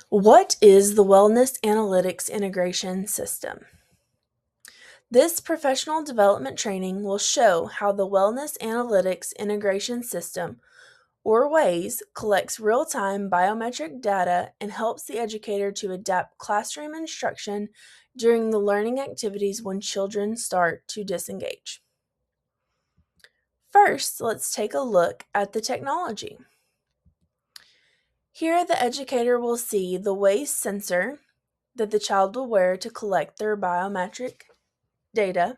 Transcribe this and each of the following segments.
What is the Wellness Analytics Integration System? This professional development training will show how the Wellness Analytics Integration System, or WAIS, collects real-time biometric data and helps the educator to adapt classroom instruction during the learning activities when children start to disengage. First, let's take a look at the technology. Here, the educator will see the WAIS sensor that the child will wear to collect their biometric data,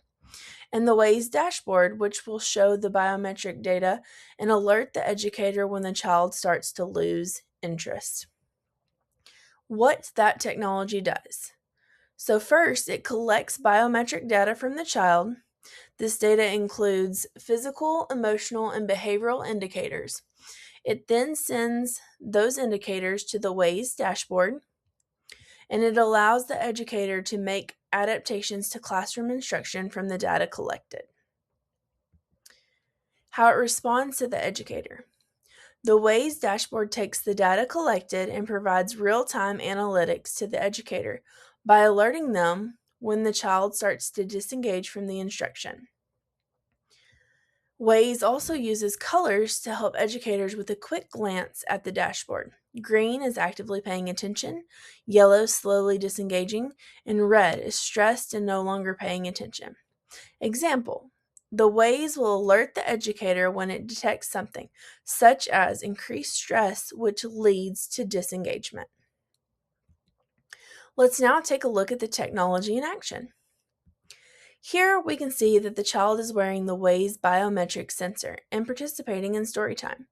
and the WAIS dashboard, which will show the biometric data and alert the educator when the child starts to lose interest. What that technology does. So first, it collects biometric data from the child. This data includes physical, emotional, and behavioral indicators. It then sends those indicators to the WAIS dashboard, and it allows the educator to make adaptations to classroom instruction from the data collected. How it responds to the educator. The WAIS dashboard takes the data collected and provides real-time analytics to the educator by alerting them when the child starts to disengage from the instruction. WAIS also uses colors to help educators with a quick glance at the dashboard. Green is actively paying attention, yellow slowly disengaging, and red is stressed and no longer paying attention. Example: the WAIS will alert the educator when it detects something, such as increased stress, which leads to disengagement. Let's now take a look at the technology in action. Here we can see that the child is wearing the WAIS biometric sensor and participating in story time.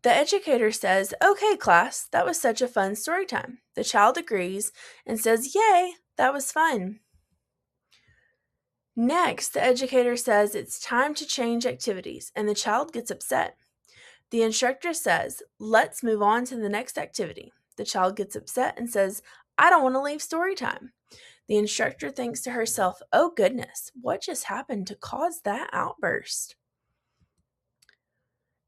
The educator says, "Okay, class, that was such a fun story time." The child agrees and says, "Yay, that was fun." Next, the educator says it's time to change activities, and the child gets upset. The instructor says, "Let's move on to the next activity." The child gets upset and says, "I don't want to leave story time." The instructor thinks to herself, "Oh goodness, what just happened to cause that outburst?"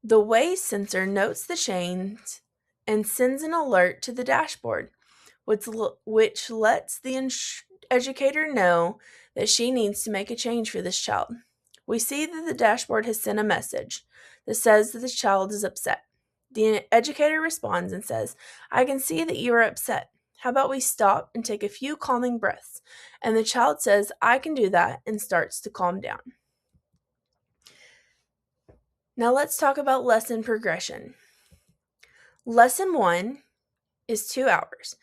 The WAIS sensor notes the change and sends an alert to the dashboard, which lets the educator know that she needs to make a change for this child. We see that the dashboard has sent a message that says that the child is upset. The educator responds and says, "I can see that you are upset. How about we stop and take a few calming breaths?" And the child says, "I can do that," and starts to calm down. Now let's talk about lesson progression. Lesson 1 is 2 hours.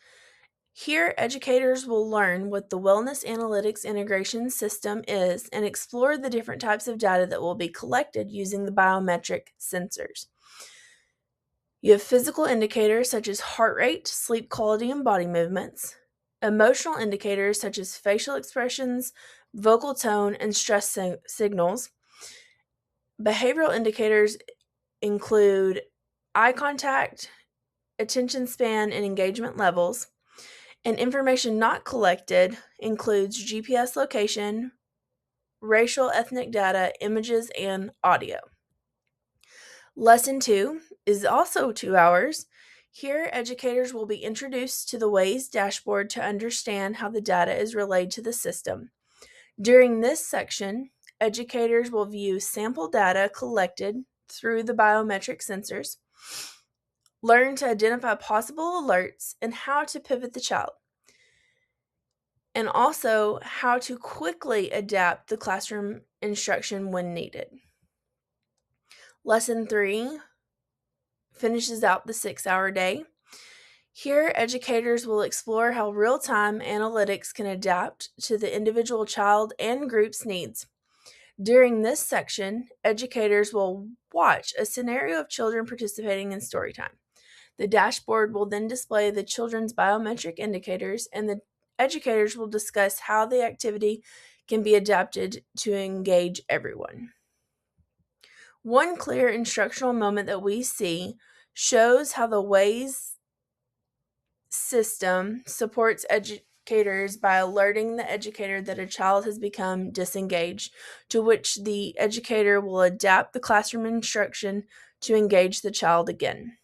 Here, educators will learn what the Wellness Analytics Integration System is and explore the different types of data that will be collected using the biometric sensors. You have physical indicators such as heart rate, sleep quality, and body movements. Emotional indicators such as facial expressions, vocal tone, and stress signals. Behavioral indicators include eye contact, attention span, and engagement levels. And information not collected includes GPS location, racial ethnic data, images, and audio. Lesson 2 is also 2 hours. Here, educators will be introduced to the WAIS dashboard to understand how the data is relayed to the system. During this section, educators will view sample data collected through the biometric sensors, learn to identify possible alerts, and how to pivot the child, and also how to quickly adapt the classroom instruction when needed. Lesson 3 finishes out the 6-hour day. Here, educators will explore how real-time analytics can adapt to the individual child and group's needs. During this section, educators will watch a scenario of children participating in story time. The dashboard will then display the children's biometric indicators, and the educators will discuss how the activity can be adapted to engage everyone. One clear instructional moment that we see shows how the WAIS system supports educators by alerting the educator that a child has become disengaged, to which the educator will adapt the classroom instruction to engage the child again.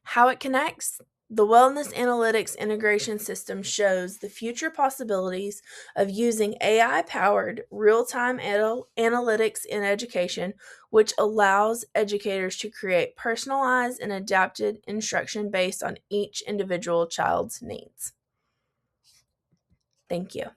How it connects? The Wellness Analytics Integration System shows the future possibilities of using AI-powered real-time analytics in education, which allows educators to create personalized and adapted instruction based on each individual child's needs. Thank you.